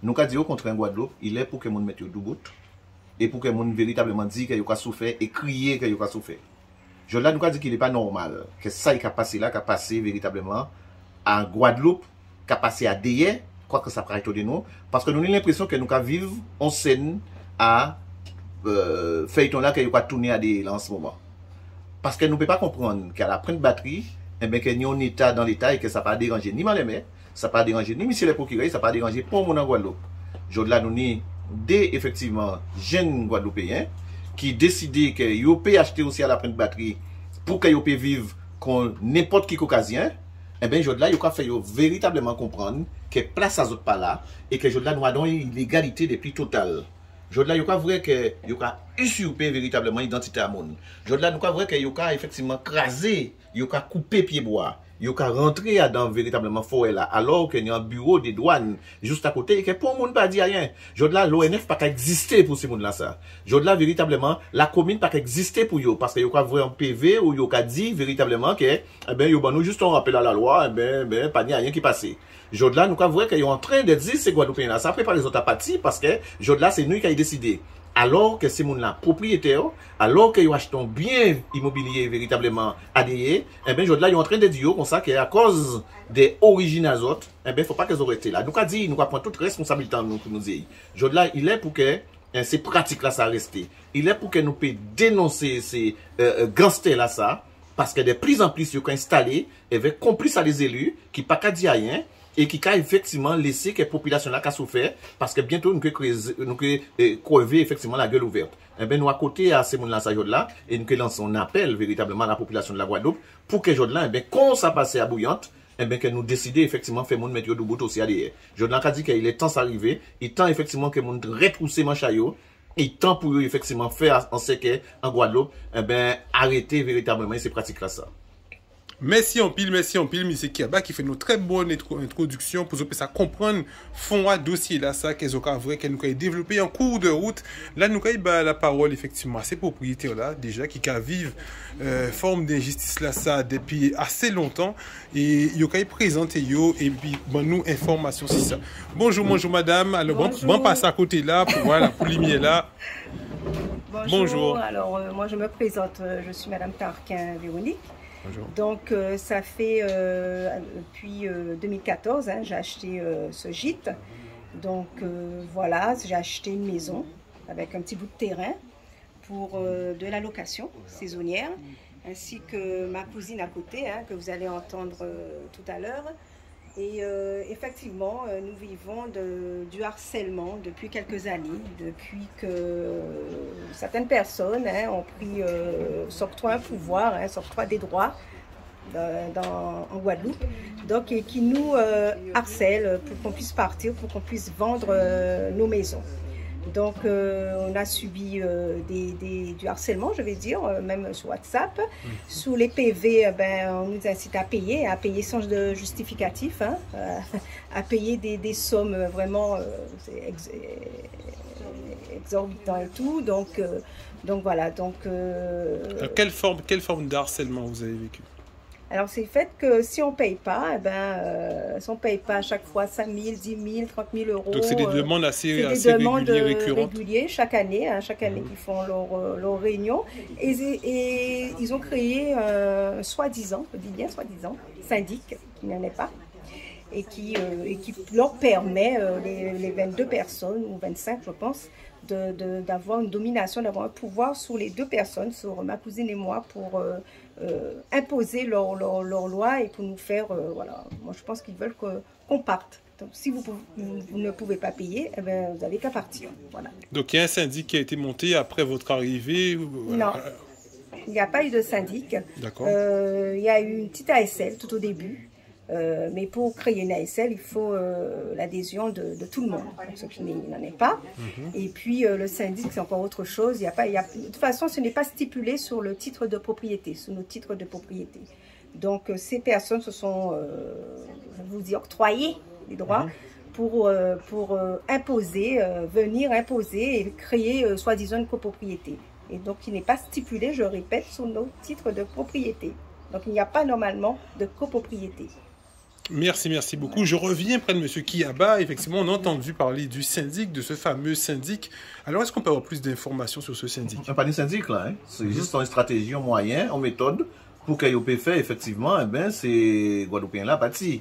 nous avons dit au contraire en Guadeloupe, il est pour que les gens mettent au bout et pour que les gens véritablement disent qu'ils ont souffert et crier qu'ils ont souffert. Je là, nous avons dit qu'il n'est pas normal que ça qui a passé là, qui a passé véritablement en Guadeloupe, qui a passé à Deye, quoi que ça pourrait être de nous, parce que nous avons l'impression que nous vivons en scène à feuilleton là qu'il va tourner à des en ce moment. Parce que nous ne pouvons pas comprendre qu'à la première batterie, eh bien, qu'il y a un état dans l'état et que ça ne va pas déranger ni Malemé, ça ne va pas déranger ni monsieur le procureur, ça ne va pas déranger pour mon en Guadeloupe. Je là, nous avons des effectivement jeunes Guadeloupéens qui décident qu'ils peuvent acheter aussi à la première batterie pour qu'ils puissent vivre comme n'importe qui caucasien. Eh bien, je là, ils ont fait véritablement comprendre que place à autres pas là et que je là, nous avons une égalité des prix totales. Je là, il y a vrai que il y a usurpé véritablement l'identité à monde. Je là, nous vrai que il y a effectivement crasé, il y a coupé pied bois, il y a rentré dans véritablement forêt là, alors qu'il y a un bureau des douanes juste à côté et que pour le monde pas dit rien. Je là, l'ONF pas exister pour ces monde là ça. Je là, véritablement, la commune pas exister pour eux parce que il y a vrai un PV où il y a dit véritablement que eh ben, il y a nous juste un rappel à la loi, eh ben, pas rien qui passé. Jodla, nous avons vrai qu'ils sont en train de dire ces Guadeloupéens là. Ça après pas les autres partis parce que Jodla, c'est nous qui avons décidé. Alors que ces gens là propriétaires, alors qu'ils achètent un bien immobilier véritablement adhéré, eh bien, Jodla, ils sont en train de dire comme ça qu'à cause des origines azotes, eh bien, il ne faut pas qu'ils aient été là. Nous avons dit, nous avons pris toute responsabilité pour nous dire. Jodla, il est pour que ces pratiques là ça reste. Il est pour que nous puissions dénoncer ces gangsters là ça. Parce que de plus en plus, ils sont installés avec complices à les élus qui ne pas dire rien et qui a effectivement laissé que la population là a souffert parce que bientôt nous pouvons crever effectivement la gueule ouverte. Eh bien, nous à côté à ces gens là et nous lançons un appel véritablement à la population de la Guadeloupe pour que Jodlan, eh bien, quand ça passe à bouillante, eh bien, que nous décidions effectivement faire mon mettre au bout aussi à derrière. Jodlan a dit qu'il est temps d'arriver, il est temps effectivement que nous retrousser manchayo. Il est temps pour eux effectivement faire en séquelle en Guadeloupe, eh ben, arrêter véritablement ces pratiques-là. Ça. Merci en pile, M. Kiaba qui fait une très bonne introduction pour que ça comprendre fond à dossier là, ça, qu'elles ont vrai, qu'elles nous ont développé en cours de route. Là, nous avons la parole effectivement à ces propriétaires là, déjà, qui vivent forme d'injustice là, ça, depuis assez longtemps. Et ils ont présenté et puis, bon, nous, information sur ça. Bonjour, madame. Alors, bon, passe à côté là, pour voir la lumière là. Bonjour. Alors, moi, je me présente, je suis madame Tarquin Véronique. Bonjour. Donc, ça fait depuis 2014, hein, j'ai acheté ce gîte. Donc, voilà, j'ai acheté une maison avec un petit bout de terrain pour de la location saisonnière, ainsi que ma cousine à côté, hein, que vous allez entendre tout à l'heure. Et effectivement, nous vivons du harcèlement depuis quelques années, depuis que certaines personnes ont pris, s'octroient un pouvoir, s'octroient des droits en Guadeloupe, donc et qui nous harcèlent pour qu'on puisse partir, pour qu'on puisse vendre nos maisons. Donc, on a subi du harcèlement, je vais dire, même sur WhatsApp. Sous les PV, on nous incite à payer sans justificatif, hein, à payer des sommes vraiment exorbitantes et tout. Donc voilà. Donc, quelle forme de harcèlement vous avez vécu? Alors, c'est le fait que si on ne paye pas, si on ne paye pas à chaque fois 5 000, 10 000, 30 000 euros. Donc, c'est des demandes assez demandes récurrentes. Régulières chaque année, hein, qu'ils font leur réunion. Et ils ont créé soi-disant, je dis bien soi-disant, syndic, qui n'en est pas, et qui leur permet, les 22 personnes, ou 25 je pense, d'avoir une domination, d'avoir un pouvoir sur les deux personnes, sur ma cousine et moi, pour imposer leur loi et pour nous faire, voilà, moi je pense qu'ils veulent qu'on parte. Donc si vous ne pouvez pas payer, eh bien, vous n'avez qu'à partir. Voilà. Donc il y a un syndic qui a été monté après votre arrivée? Non, il n'y a pas eu de syndic. D'accord. Il y a eu une petite ASL tout au début. Mais pour créer une ASL, il faut l'adhésion de tout le monde, ce qui n'en est pas. Et puis le syndic, c'est encore autre chose. De toute façon, ce n'est pas stipulé sur le titre de propriété, sur nos titres de propriété. Donc ces personnes se sont, je vous dis, octroyées les droits pour imposer, venir imposer et créer soi-disant une copropriété. Et donc il n'est pas stipulé, je répète, sur nos titres de propriété. Donc il n'y a pas normalement de copropriété. Merci beaucoup. Je reviens près de M. Kiaba. Effectivement, on a entendu parler du syndic, de ce fameux syndic. Alors, est-ce qu'on peut avoir plus d'informations sur ce syndic? Pas de syndic là, hein. C'est juste une stratégie, un moyen, une méthode pour que vous puissiez faire effectivement, eh ben, c'est Guadeloupéen là parti.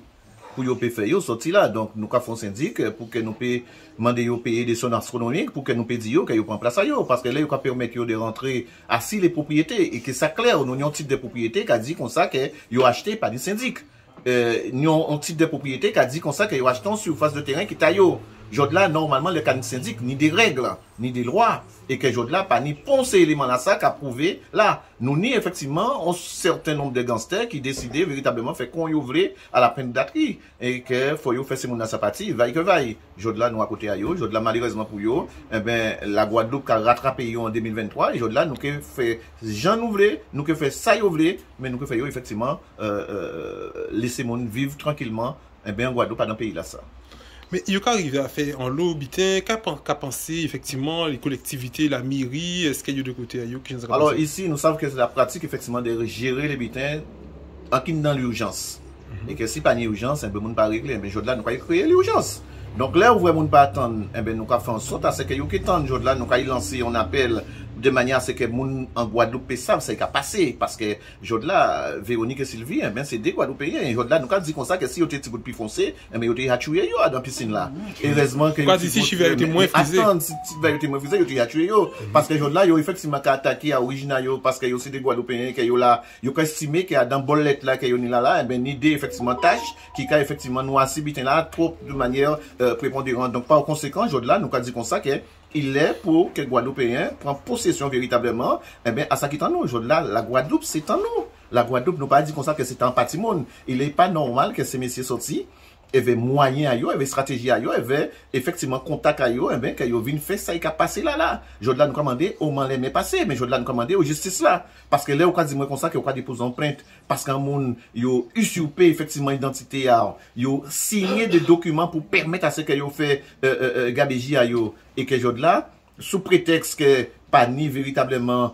Pour vous puissiez faire, sorti là. Donc, nous avons un syndic pour que nous puissions demander de payer des sommes astronomiques pour que nous puissions dire que vous prennent place à eux. Parce que là, vous permettre de rentrer assis les propriétés et que ça clair, nous avons un titre de propriété qui a dit comme ça que vous achetez pas des syndics. Nous avons un titre de propriété qui a dit comme ça que vous achetez une surface de terrain qui taille. Là, normalement, le cas de syndic, ni des règles, ni des lois, et que là, pas ni poncer élément là, ça, qu'a prouvé, là, nous, ni effectivement, un certain nombre de gangsters qui décidaient véritablement faire qu'on y ouvre à la peine d'atri, et que faut y faire ces monde sa partie, vaille que vaille. Là, nous à côté à yo, là, malheureusement pour yo, eh ben, la Guadeloupe a rattrapé yo en 2023, et là, nous que fait Jean Nouvelé, nous que fait ça yo vle, mais nous que fait yo, effectivement, laisser monde vivre tranquillement, eh ben, en Guadeloupe, pas dans le pays là, ça. Mais il y a arrivé à faire en lot bitin, qu'a pensé effectivement les collectivités, la mairie, est-ce qu'il y a de côté à qui nous a Alors ici, nous savons que c'est la pratique effectivement de gérer les bitins en qui dans l'urgence. Et que si pas d'urgence, on ne pas régler, mais là nous pas créer l'urgence. Donc là où vraiment pas attendre, nous avons fait en sorte à ce que qui temps là nous avons lancé un appel de manière à ce que moun en Guadeloupe savent c'est qu'à passer parce que là Véronique et Sylvie c'est des Guadeloupéens et là nous avons dit comme ça que si vous étiez petit peu plus foncé mais vous étiez tué yo dans piscine là. Heureusement que si je vais moins frisé. Attends, si tu vas être moins frisé, vous étiez tué yo parce que là yo effectivement attaqué à original yo parce que yo c'est des Guadeloupéens que yo là yo estimé qu'il y a dans bolette là que yo ni là ni idée effectivement tâche qui a effectivement nous assis bitin là trop de manière prépondérante. Donc par conséquent là nous avons dit comme ça que il est pour que les Guadeloupéens prennent possession véritablement, eh bien, à ça qui est en nous. Là, la Guadeloupe, c'est en nous. La Guadeloupe, nous pas dit comme ça que c'est en patrimoine. Il n'est pas normal que ces messieurs sortis, avait moyen à eux, avait stratégie à eux, avait effectivement contact à eux, eh bien, que viennent faire ça, il a passé là. Là, nous commandé, au moment les passé, mais là, nous commandé aux justice là. Parce que là, on a dit, moi, comme ça, qu'on a déposé une plainte, parce qu'un monde, yo usurpé, effectivement, l'identité à yo signé des documents pour permettre à ce que yo fait, gabégie à eux. Et que là, sous prétexte que pas ni véritablement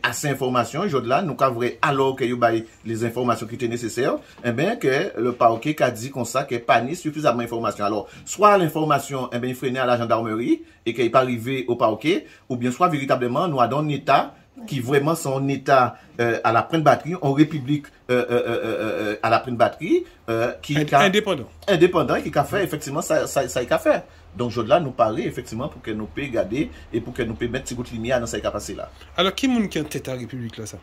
assez d'informations, là, nous avons alors que yo bail les informations qui étaient nécessaires, que le parquet a dit comme ça que pas ni suffisamment d'informations. Alors, soit l'information freinée à la gendarmerie et qu'elle n'est pas arrivée au parquet, ou bien soit véritablement nous avons un état qui vraiment sont en état à la pleine batterie, en république à la pleine batterie, qui indépendant qui a fait effectivement ça qu'a fait. Donc là nous parler effectivement pour que nous puissions garder et pour que nous puissions mettre ces gouttes de lumière dans cette capacité là. Alors qui est en tête à la République là ça?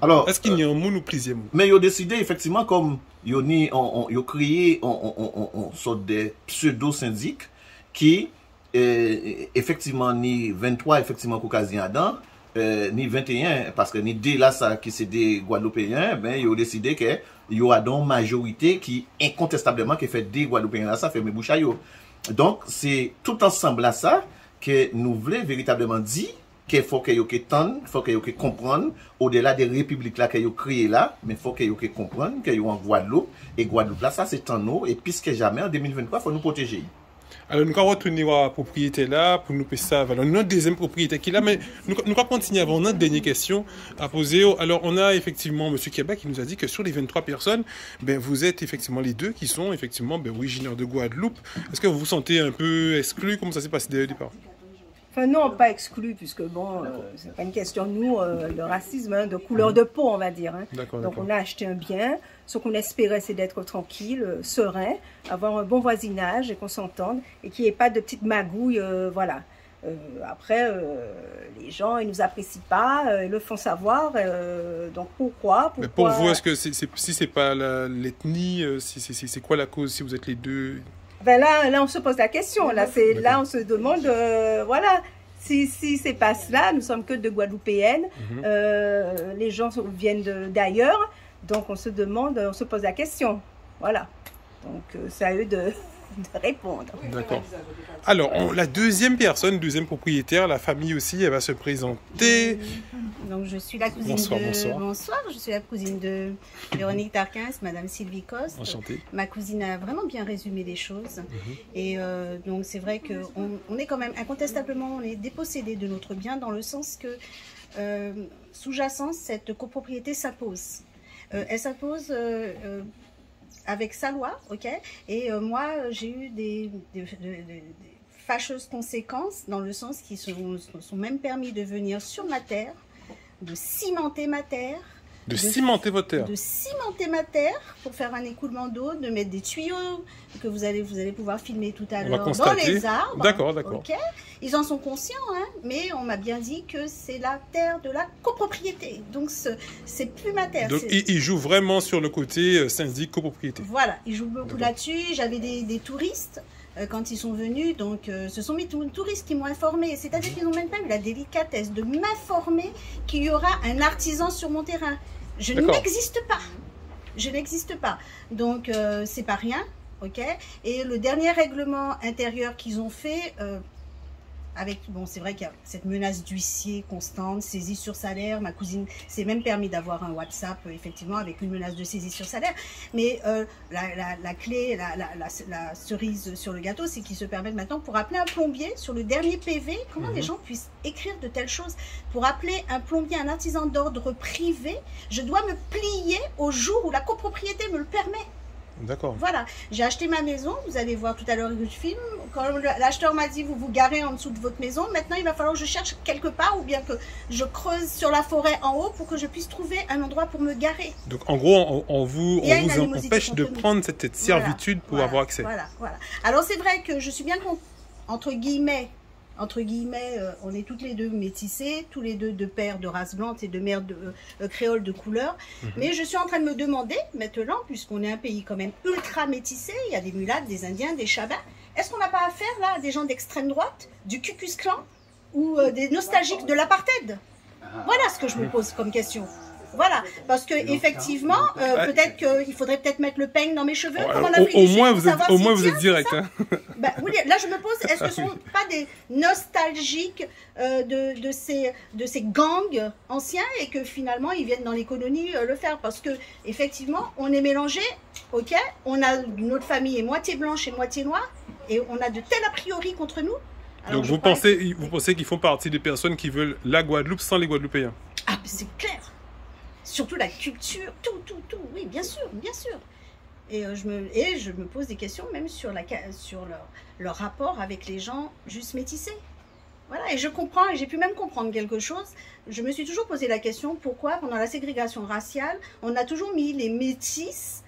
Alors est-ce qu'il y a un monde ou plusieurs? Mais ils ont décidé effectivement comme ils ont créé une sorte de pseudo syndic qui effectivement ni 23 effectivement caucasiens dedans. Ni 21, parce que ni deux là, ça, qui c'est des Guadeloupéens, ils ont décidé que il y aura donc une majorité qui, incontestablement, qui fait des Guadeloupéens là, ça fait mes bouches à yo. Donc, c'est tout ensemble à ça que nous voulons véritablement dire qu'il faut que vous faut que vous comprendre au-delà des républiques là que vous créez là, mais il faut que vous comprendre que vous en Guadeloupe, et Guadeloupe là, ça c'est en nous, et puisque jamais en 2023, il faut nous protéger. Alors, nous allons retourner à la propriété là pour nous faire ça. Alors, nous avons une deuxième propriété qui est là, mais nous allons continuer avant. On a une dernière question à poser. Alors, on a effectivement M. Kiaba qui nous a dit que sur les 23 personnes, vous êtes effectivement les deux qui sont effectivement originaires de Guadeloupe. Est-ce que vous vous sentez un peu exclu? Comment ça s'est passé dès le départ? Enfin, non, pas exclu, puisque bon, c'est pas une question, nous, de racisme, de couleur de peau, on va dire. Donc, on a acheté un bien. Ce qu'on espérait, c'est d'être tranquille, serein, avoir un bon voisinage et qu'on s'entende et qu'il n'y ait pas de petites magouilles, voilà. Après, les gens, ils nous apprécient pas, ils le font savoir. Donc, pourquoi? Mais pour vous, est-ce que si c'est pas l'ethnie, c'est quoi la cause si vous êtes les deux? Là, on se pose la question. Là, on se demande, voilà, si c'est pas cela, nous sommes que de Guadeloupéennes. Les gens viennent d'ailleurs. Donc, on se demande, on se pose la question. Voilà. Donc, c'est à eux de répondre. D'accord. Alors, la deuxième personne, deuxième propriétaire, la famille aussi, elle va se présenter. Donc, je suis la cousine Bonsoir, je suis la cousine de Véronique Tarquin, Madame Sylvie Coste. Enchantée. Ma cousine a vraiment bien résumé les choses. Et donc, c'est vrai qu'on est quand même, incontestablement, on est dépossédé de notre bien dans le sens que, sous-jacent, cette copropriété s'impose. Elle s'impose avec sa loi, ok. Et moi, j'ai eu des fâcheuses conséquences, dans le sens qu'ils sont même permis de venir sur ma terre, de cimenter ma terre. De cimenter votre terre. De cimenter ma terre pour faire un écoulement d'eau, de mettre des tuyaux que vous allez pouvoir filmer tout à l'heure dans les arbres. D'accord, d'accord. Okay. Ils en sont conscients, hein, mais on m'a bien dit que c'est la terre de la copropriété. Donc c'est plus ma terre. Donc ils jouent vraiment sur le côté syndic copropriété. Voilà, ils jouent beaucoup là-dessus. J'avais des touristes quand ils sont venus, donc ce sont mes touristes qui m'ont informé. C'est-à-dire qu'ils n'ont même pas eu la délicatesse de m'informer qu'il y aura un artisan sur mon terrain. Je n'existe pas. Je n'existe pas. Donc, c'est pas rien. Ok. Et le dernier règlement intérieur qu'ils ont fait, bon, c'est vrai qu'il y a cette menace d'huissier constante, saisie sur salaire. Ma cousine s'est même permis d'avoir un WhatsApp, effectivement, avec une menace de saisie sur salaire. Mais la clé, la cerise sur le gâteau, c'est qu'ils se permettent maintenant, pour appeler un plombier sur le dernier PV, comment les gens puissent écrire de telles choses? Pour appeler un plombier, un artisan d'ordre privé, je dois me plier au jour où la copropriété me le permet. D'accord. Voilà, j'ai acheté ma maison, vous allez voir tout à l'heure le film. Quand l'acheteur m'a dit, vous vous garez en dessous de votre maison, maintenant il va falloir que je cherche quelque part ou bien que je creuse sur la forêt en haut pour que je puisse trouver un endroit pour me garer. Donc en gros, on vous empêche de prendre cette servitude pour avoir accès. Voilà. Alors c'est vrai que je suis bien entre guillemets, on est toutes les deux métissées, tous les deux de pères de race blanche et de mères créoles de couleur. Mais je suis en train de me demander, maintenant, puisqu'on est un pays quand même ultra métissé, il y a des mulattes, des indiens, des chabins, est-ce qu'on n'a pas affaire là à des gens d'extrême droite, du Ku Klux Klan ou des nostalgiques de l'apartheid? Voilà ce que je me pose comme question. Voilà, parce que effectivement, peut-être qu'il faudrait mettre le peigne dans mes cheveux. Au moins, vous êtes direct. Hein. Ben, oui, là, je me pose, est-ce que ce ne sont pas des nostalgiques de ces gangs anciens et que finalement, ils viennent dans les colonies le faire? Parce que effectivement, on est mélangé, ok? On a notre famille est moitié blanche et moitié noire, et on a de tels a priori contre nous. Alors, donc vous pensez qu'ils font partie des personnes qui veulent la Guadeloupe sans les Guadeloupéens? Ah, c'est clair. Surtout la culture, tout, oui, bien sûr. Et je me pose des questions même sur leur rapport avec les gens juste métissés. Voilà, et je comprends, et j'ai pu même comprendre quelque chose. Je me suis toujours posé la question, pourquoi pendant la ségrégation raciale, on a toujours mis les métis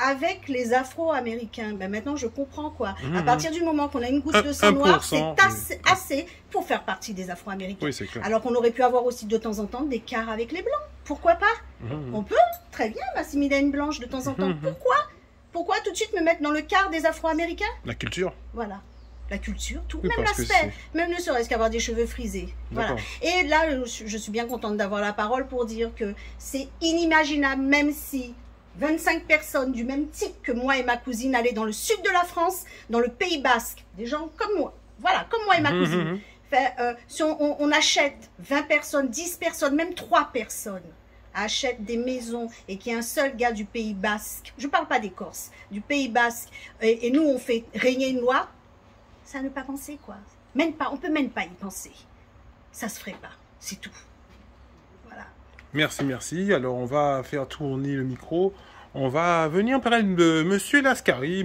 avec les Afro-Américains? Ben maintenant, je comprends quoi. À partir du moment qu'on a une goutte de sang noir, c'est assez pour faire partie des Afro-Américains. Oui, c'est clair. Alors qu'on aurait pu avoir aussi de temps en temps des quarts avec les Blancs. Pourquoi pas? On peut très bien m'assimiler à une blanche de temps en temps. Pourquoi tout de suite me mettre dans le quart des Afro-Américains? La culture. Voilà. La culture, tout, oui, même l'aspect, même ne serait-ce qu'avoir des cheveux frisés. Voilà. Et là, je suis bien contente d'avoir la parole pour dire que c'est inimaginable, même si 25 personnes du même type que moi et ma cousine allaient dans le sud de la France, dans le Pays Basque, des gens comme moi, voilà, comme moi et ma cousine. Si on achète 20 personnes, 10 personnes, même 3 personnes, achètent des maisons et qu'il y a un seul gars du Pays Basque, je ne parle pas des Corses, du Pays Basque, et nous on fait régner une loi, ça ne pas penser quoi. Même pas, on peut même pas y penser. Ça se ferait pas, c'est tout. Voilà. Merci. Alors on va faire tourner le micro. On va venir parler de Monsieur Lascari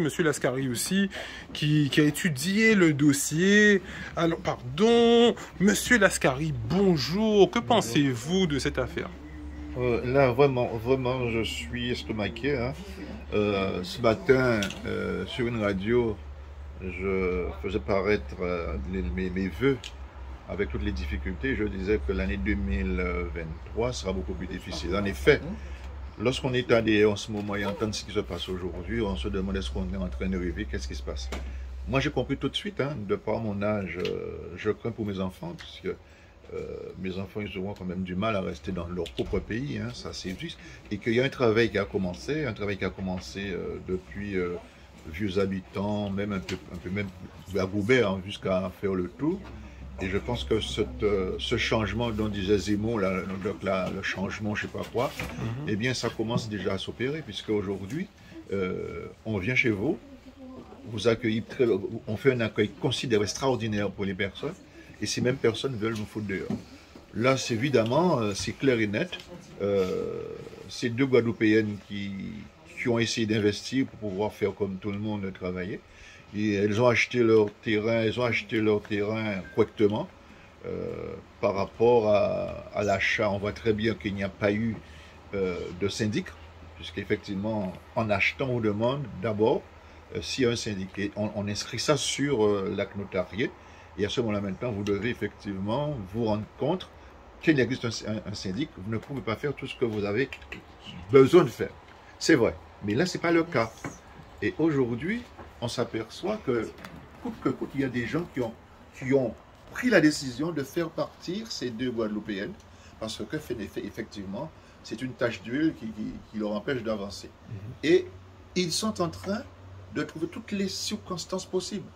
aussi, qui a étudié le dossier. Alors, pardon, Monsieur Lascari, bonjour. Que pensez-vous de cette affaire? Là, vraiment, je suis estomaqué. Hein. Ce matin, sur une radio, je faisais paraître mes vœux avec toutes les difficultés. Je disais que l'année 2023 sera beaucoup plus difficile. En effet, lorsqu'on est allé en ce moment et entendre ce qui se passe aujourd'hui, on se demande est-ce qu'on est en train de rêver, qu'est-ce qui se passe. Moi, j'ai compris tout de suite, hein, de par mon âge, je crains pour mes enfants, puisque mes enfants, ils auront quand même du mal à rester dans leur propre pays, hein, ça c'est juste. Et qu'il y a un travail qui a commencé, depuis vieux habitants, même un peu même à Goubert, hein, jusqu'à faire le tour. Et je pense que ce changement dont disait Zemmour, le changement, je ne sais pas quoi, eh bien ça commence déjà à s'opérer, puisque aujourd'hui, on vient chez vous, vous accueillez, on fait un accueil considéré extraordinaire pour les personnes, et ces mêmes personnes veulent nous foutre dehors. Là, c'est évidemment, c'est clair et net, ces deux Guadeloupéennes qui qui ont essayé d'investir pour pouvoir faire comme tout le monde travailler. Et elles ont acheté leur terrain, correctement. Par rapport à l'achat, on voit très bien qu'il n'y a pas eu de syndic, puisqu'effectivement, en achetant, on demande d'abord s'il y a un syndic. Et on inscrit ça sur l'acte notarié. Et à ce moment-là, maintenant, vous devez effectivement vous rendre compte qu'il existe un syndic. Vous ne pouvez pas faire tout ce que vous avez besoin de faire. C'est vrai. Mais là, ce n'est pas le cas. Et aujourd'hui, on s'aperçoit que, coûte que coûte, il y a des gens qui ont pris la décision de faire partir ces deux Guadeloupéennes parce que, effectivement, c'est une tache d'huile qui leur empêche d'avancer. Et ils sont en train de trouver toutes les circonstances possibles.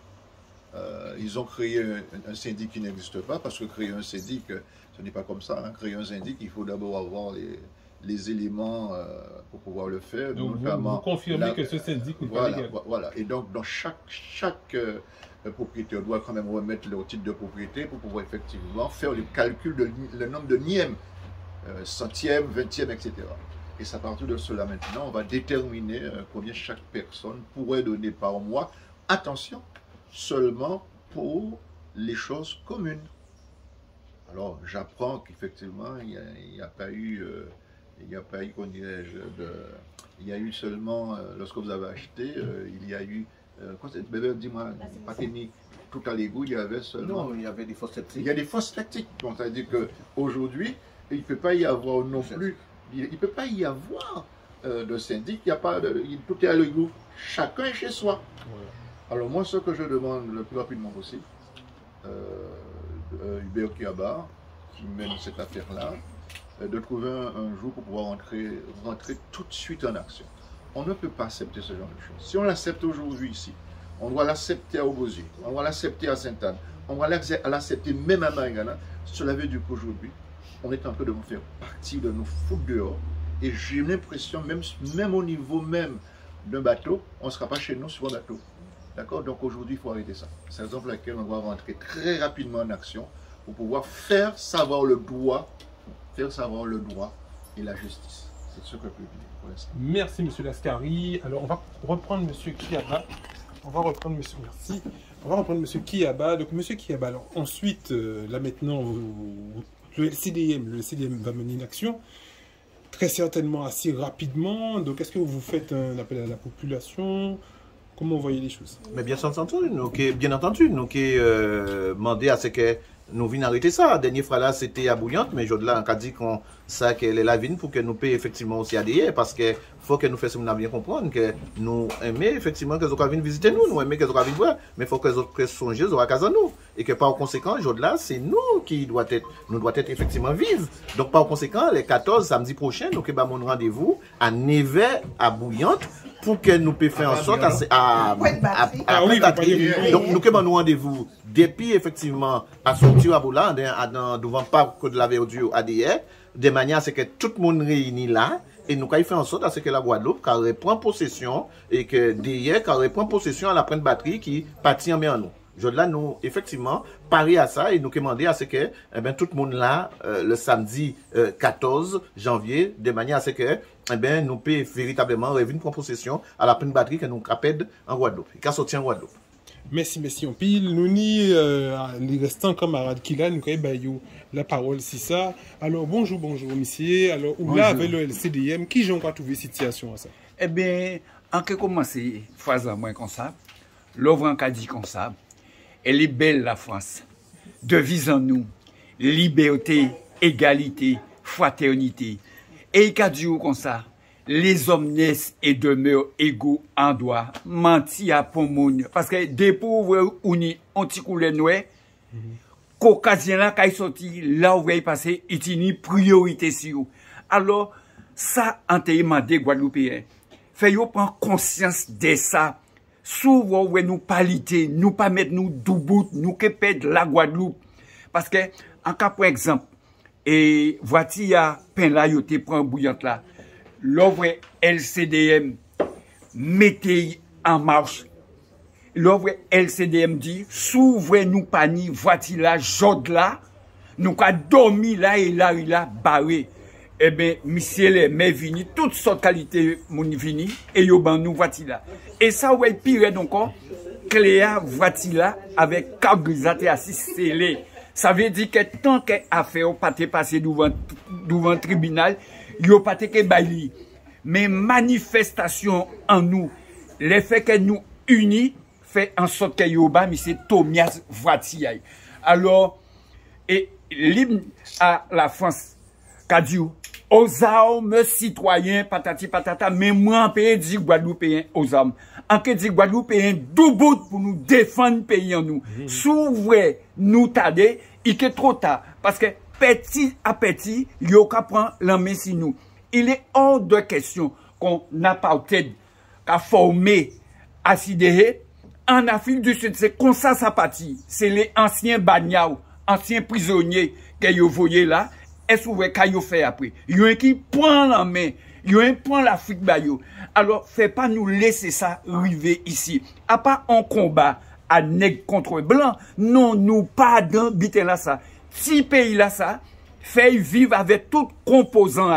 Ils ont créé un syndic qui n'existe pas, parce que créer un syndic, ce n'est pas comme ça. Hein. Créer un syndic, il faut d'abord avoir les éléments pour pouvoir le faire. Donc vous confirmez que ce syndic n'est pas légal. Voilà. Et donc, dans chaque propriétaire doit quand même remettre leur titre de propriété pour pouvoir effectivement faire le calcul de le nombre de nièmes, centièmes, vingtièmes, etc. Et c'est à partir de cela maintenant, on va déterminer combien chaque personne pourrait donner par mois. Attention, seulement pour les choses communes. Alors, j'apprends qu'effectivement, il n'y a pas eu, qu'on dirait-je, il y a eu seulement, lorsque vous avez acheté, il y a eu, dis-moi, pas fini, tout à l'égout, il y avait seulement... Non, il y avait des fosses sceptiques. Il y a des fosses sceptiques, donc c'est-à-dire qu'aujourd'hui, il ne peut pas y avoir non plus, il ne peut pas y avoir de syndic, il y a pas tout est à l'égout, chacun est chez soi. Ouais. Alors moi, ce que je demande le plus rapidement possible, Hubert Kiaba, qui mène cette affaire-là, de trouver un jour pour pouvoir rentrer tout de suite en action. On ne peut pas accepter ce genre de choses. Si on l'accepte aujourd'hui ici, on doit l'accepter à Obosi, on doit l'accepter à Sainte-Anne, on doit l'accepter même à Maringana. Cela veut dire qu'aujourd'hui, on est en train de nous faire partie, de nous foutre dehors. Et j'ai l'impression, même au niveau même d'un bateau, on ne sera pas chez nous sur un bateau. D'accord? Donc aujourd'hui, il faut arrêter ça. C'est la raison pour laquelle on doit rentrer très rapidement en action pour pouvoir faire savoir le droit et la justice. C'est ce que je peux dire pour l'instant. Merci, M. Lascari. Alors, on va reprendre M. Kiaba. On va reprendre M. Kiaba. Donc, M. Kiaba, alors, ensuite, là maintenant, le LCDM va mener une action. Très certainement assez rapidement. Donc, est-ce que vous faites un appel à la population? Comment vous voyez les choses? Mais bien entendu, nous demandé à ce que nous venions arrêter ça. La dernière fois là, c'était à Bouillante, mais aujourd'hui là, on a dit qu'on ça qu'elle est la vigne pour que nous payions effectivement aussi à des parce que faut que nous fassions bien comprendre que nous aimons effectivement que les autres viennent visiter nous, nous aimons que les autres viennent voir, mais il faut que les autres songent aux autres à nous. Et que par conséquent, aujourd'hui là, c'est nous qui doit être effectivement vivre. Donc par conséquent, les 14 samedi prochain, nous avons un rendez-vous à Nevers, à Bouillante, pour que nous puissions faire en sorte à donc nous avons un rendez-vous depuis effectivement à sortir à Boula, devant pas que de la verdure à DIR, de manière à ce que tout le monde réunit là, et nous avons fait en sorte à ce que la Guadeloupe reprend possession, et que DIR reprend possession à la prenne batterie qui partit en mer nous. Là, nous, effectivement, pari à ça et nous demander à ce que tout le monde là, le samedi 14 janvier, de manière à ce que nous puissions véritablement revenir prendre possession à la prenne batterie que nous capède en Guadeloupe, et qu'à sortir en Guadeloupe. Merci, on pile. Nous ni les restants camarades qui là, nous avons la parole, c'est ça. Alors, bonjour, monsieur. Alors, où là, avec le LCDM, qui j'ai encore trouvé situation à ça? Eh bien, en quelque commencé, phrase à moins comme ça, l'ouvre en cas dit comme ça, elle est belle la France. Devise en nous, liberté, égalité, fraternité. Et il a dit comme ça, les hommes naissent et demeurent égaux en droit, menti à Pomoun. Parce que des pauvres unis ont coulé noé, qu'occasion là, quand ils sont là où ils passent, ils ont une priorité sur eux. Alors, ça, en témoin des Guadeloupéens, fait-vous prendre conscience de ça. Souvent, où nous paliter, nous pas mettre nous doubout, nous que perdre la Guadeloupe. Parce que, en cas, par exemple, et voici, à peine là, yo te prend bouillante là. L'œuvre LCDM, mettez en marche. L'œuvre LCDM dit, s'ouvre nous panier, voici là, jode là, nous ka dormi là et là, barré. eh bien, monsieur les mais vini, toutes sortes de qualités moun vini, et yo ban nous voici là. Et ça, ouais, pire encore, Cléa voici là, avec carte grisate assis scellé. Ça veut dire que tant que affaire pas passé devant le tribunal, yo pas que baili. Mais manifestation en nous, le fait que nous unis, fait en sorte que yo ba, monsieur Thomas voici. Alors, et l'hymne à la France, qu'a dit, aux armes citoyens, patati patata, mais moi en pays dit Guadeloupéen aux armes. En que dit Guadeloupéen, debout pour nous défendre pays en nous. S'ouvre nous tarder, il est trop tard. Parce que petit à petit, yo ka prend la main sur nous. Il est hors de question qu'on n'a pas peut-être qu'à former assidéré. En Afrique du Sud, c'est comme ça partit. C'est les anciens bagnaos, anciens prisonniers que vous voyez là. Est-ce que vous voyez fait après? Il y a un qui prend la main, il y a un qui prend l'Afrique. Alors, faites pas nous laisser ça arriver ici. À part un combat à nègre contre blanc, non, nous pas dans bité là ça. Si pays là ça, fait vivre avec tout composant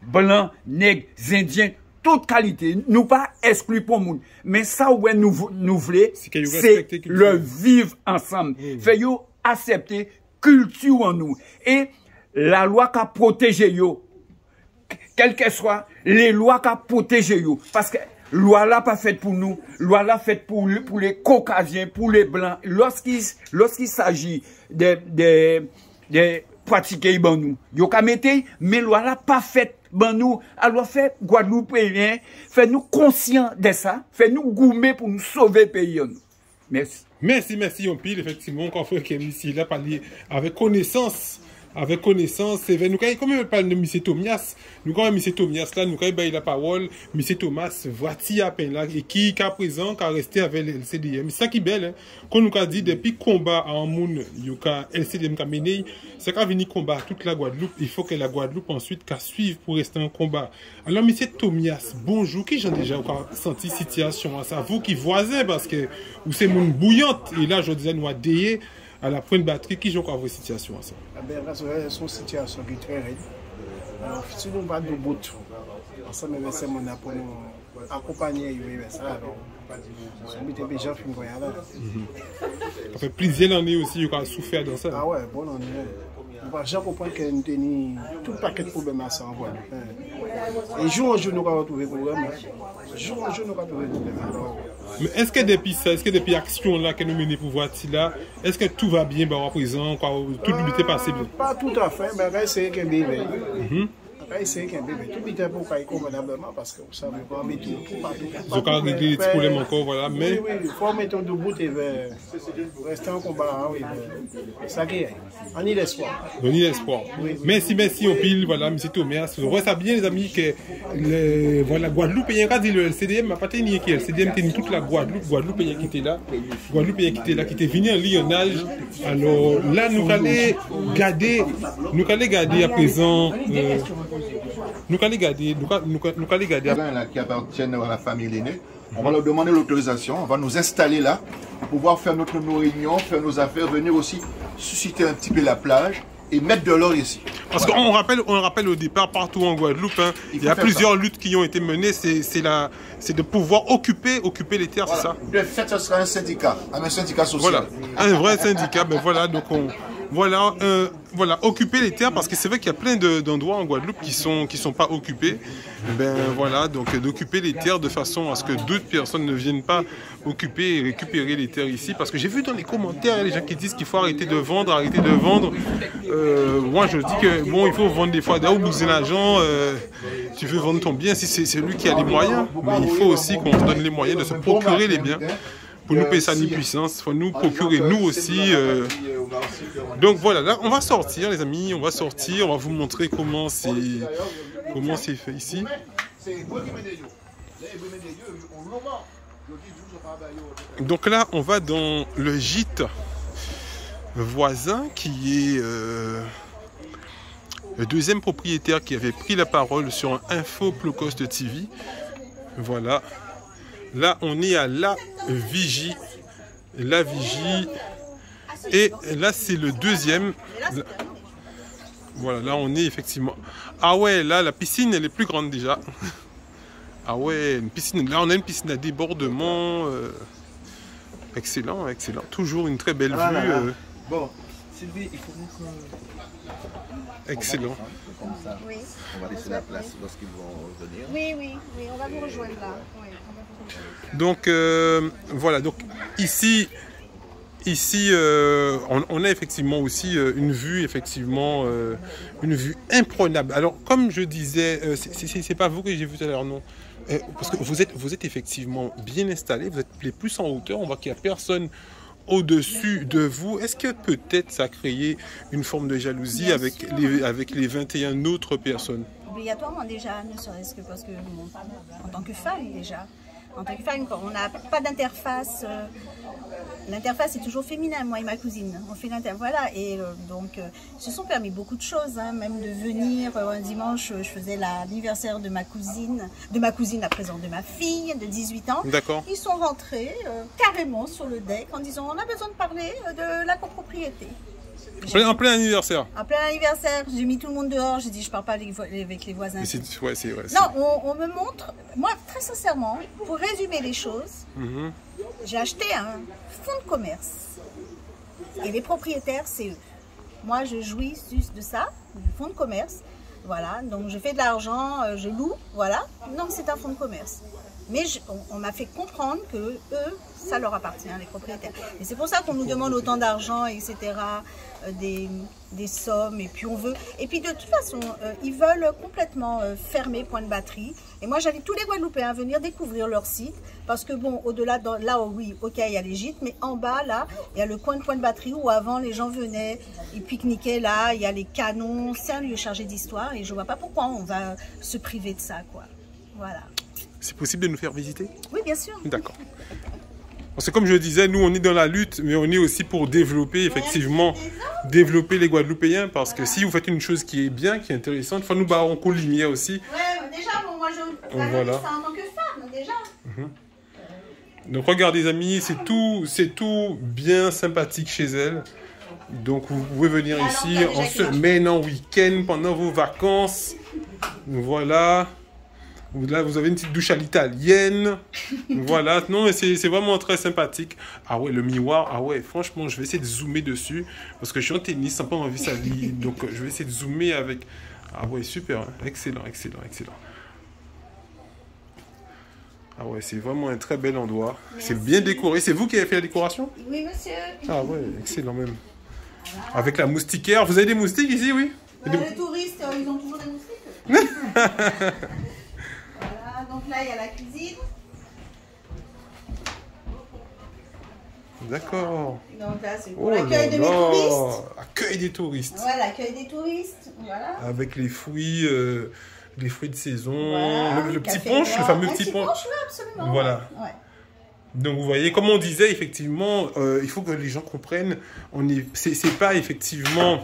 blanc, nègre, indien, toute qualité. Nous pas exclus pour monde. Mais ça, ouais, nous voulons, c'est le vivre ensemble. Fait yo accepter culture en nous. Et la loi qui a protégé yo, quelles que soient les lois qui a protégé yo, parce que loi là pas faite pour nous, loi là faite pour les caucasiens, pour les blancs, lorsqu'il s'agit de pratiquer ban nous, yo ka mette, mais loi là pas faite ban nous, alors fait Guadeloupéen, fait nous conscients de ça, fait nous goumer pour nous sauver pays nous. Merci. Merci, on pile, effectivement, quand frère qui est ici, là, parler avec connaissance. Avec connaissance, c'est vrai. Nous, comme on parle de M. Thomas, nous, quand M. Thomas, là, nous, quand il la parole, M. Thomas, voici à peine là, et qui, qu'à présent, qui a resté avec le LCDM. C'est ça qui est belle, hein. Quand nous, a dit, depuis combat en moun, yoka LCDM qui mené, c'est qu'à venir combat toute la Guadeloupe, il faut que la Guadeloupe ensuite, qu'à suivre pour rester en combat. Alors, M. Thomas, bonjour, qui j'ai déjà senti situation à ça? Vous qui voisez, parce que, vous c'est moun bouillante, et là, je disais, nous, a déyé, à la pointe batterie, qui joue à votre situation à ça? C'est une situation qui est très raide. Alors, si nous pas de bout, ensemble, c'est mon pour nous accompagner ça. Alors, on des gens qui me voient là. Ça fait plusieurs années aussi qu'on a souffert dans ça. Ah ouais, bon année. Je comprends que nous avons tout paquet de problèmes à ça en Guadeloupe. Et jour en jour, nous avons retrouvé des problèmes. Jour en jour, nous avons retrouvé des problèmes. Mais est-ce que depuis ça, est-ce que depuis l'action là que nous menons pour voir là, est-ce que tout va bien à présent, tout est passé bien? Pas tout à fait, mais c'est qu'un bébé. C'est qu'un bébé. Tout est pour faire convenablement parce que vous savez pas mettre tout partout. Donc, on a réglé les problèmes encore, voilà. Mais. Oui, il faut mettre debout et rester en combat. Oui, ça qui est. On y l'espoir. On y l'espoir. Oui. Merci, on pile, voilà, M. Thomas. Vous voyez ça bien, les amis, que voilà, Guadeloupe, il y a le LCDM, n'a pas tenu qui est. Le LCDM tenait toute la Guadeloupe, il y a qui était là. Guadeloupe, il y a qui était là, qui était venu en lionnage. Alors là, nous allons garder à présent. Nous allons garder qui appartiennent à la famille l'aîné. On va leur demander l'autorisation, on va nous installer là pour pouvoir faire nos réunions, faire nos affaires, venir aussi susciter un petit peu la plage et mettre de l'or ici. Parce qu'on rappelle au départ, partout en Guadeloupe, hein, il y a plusieurs luttes qui ont été menées, c'est de pouvoir occuper les terres, voilà. C'est ça? De fait, ce sera un syndicat social. Voilà, un vrai syndicat, ben voilà, donc voilà, occuper les terres, parce que c'est vrai qu'il y a plein d'endroits en Guadeloupe qui sont pas occupés. Ben voilà, donc d'occuper les terres de façon à ce que d'autres personnes ne viennent pas occuper et récupérer les terres ici. Parce que j'ai vu dans les commentaires les gens qui disent qu'il faut arrêter de vendre. Moi je dis que bon, il faut vendre des fois d'ailleurs, bouser l'argent. Tu veux vendre ton bien si c'est celui qui a les moyens, mais il faut aussi qu'on se donne les moyens de se procurer les biens. Pour nous payer ça ni puissance, il faut nous procurer nous aussi. Donc voilà, là on va sortir les amis, on va vous montrer comment c'est fait ici. Donc là on va dans le gîte voisin qui est le deuxième propriétaire qui avait pris la parole sur Info Plocost TV. Voilà. Là, on est à la vigie. La vigie. Et là, c'est le deuxième. Voilà, là on est effectivement... Ah ouais, là la piscine elle est plus grande déjà. Ah ouais, une piscine. Là on a une piscine à débordement. Excellent, excellent. Toujours une très belle vue. Bon, Sylvie, il faut qu'on... Excellent. Comme ça, Oui. on va laisser la place lorsqu'ils vont venir. Oui, oui, oui, on va vous rejoindre là. Oui, on va vous rejoindre. Donc voilà, donc ici on a effectivement aussi une vue imprenable. Alors comme je disais, c'est pas vous que j'ai vu tout à l'heure, non, parce que vous êtes effectivement bien installé, vous êtes les plus en hauteur, on voit qu'il n'y a personne au-dessus de vous. Est-ce que peut-être ça a créé une forme de jalousie avec les 21 autres personnes? Obligatoirement déjà, ne serait-ce que parce que bon, en tant que femme déjà, en tant que femme, quand on n'a pas d'interface, l'interface est toujours féminin, moi et ma cousine, on fait l'interface, voilà, et donc se sont permis beaucoup de choses, hein, même de venir un dimanche, je faisais l'anniversaire de ma cousine à présent de ma fille de 18 ans. D'accord. Ils sont rentrés carrément sur le deck en disant on a besoin de parler de la copropriété. En plein anniversaire. En plein anniversaire, j'ai mis tout le monde dehors, j'ai dit je parle pas avec les voisins. Ouais, c'est vrai. Non, on me montre, moi très sincèrement, pour résumer les choses, j'ai acheté un fonds de commerce et les propriétaires c'est eux. Moi je jouis juste de ça, du fonds de commerce, voilà, donc je fais de l'argent, je loue, voilà, donc c'est un fonds de commerce. Mais on m'a fait comprendre que eux, ça leur appartient, les propriétaires. Et c'est pour ça qu'on nous demande autant d'argent, etc., des sommes, et puis on veut... Et puis de toute façon, ils veulent complètement fermer Point de Batterie. Et moi, j'invite tous les Guadeloupéens à venir découvrir leur site, parce que bon, au-delà, là, oui, ok, il y a les gîtes, mais en bas, là, il y a le coin de Point de Batterie, où avant, les gens venaient, ils pique-niquaient là, il y a les canons, c'est un lieu chargé d'histoire, et je vois pas pourquoi on va se priver de ça, quoi. Voilà. C'est possible de nous faire visiter? Oui, bien sûr. D'accord. Parce que comme je disais, nous on est dans la lutte, mais on est aussi pour développer, effectivement, développer les Guadeloupéens, parce que si vous faites une chose qui est bien, qui est intéressante, il faut nous barrer en coup de lumière aussi. Ouais, déjà, bon, moi je voilà. ça en tant que femme, déjà. Donc regardez les amis, c'est tout bien sympathique chez elle. Donc vous pouvez venir ici en semaine, en week-end, pendant vos vacances. Voilà. Là, vous avez une petite douche à l'italienne. Voilà. Non, mais c'est vraiment très sympathique. Ah ouais, le miroir. Ah ouais, franchement, je vais essayer de zoomer dessus. Parce que je suis en tennis, sans pas envie ça lit. Donc, je vais essayer de zoomer avec... Ah ouais, super. Hein. Excellent, excellent, excellent. Ah ouais, c'est vraiment un très bel endroit. C'est bien décoré. C'est vous qui avez fait la décoration? Oui, monsieur. Ah ouais, excellent même. Voilà. Avec la moustiquaire. Vous avez des moustiques ici, oui? Les touristes, ils ont toujours des moustiques. Donc là, il y a la cuisine. D'accord. Donc là, c'est pour l'accueil de mes touristes. Accueil des touristes. Voilà, l'accueil des touristes. Voilà. Avec les fruits de saison, voilà, le petit punch, le fameux petit punch. Oui, absolument. Voilà. Ouais. Donc vous voyez, comme on disait, effectivement, il faut que les gens comprennent, c'est pas effectivement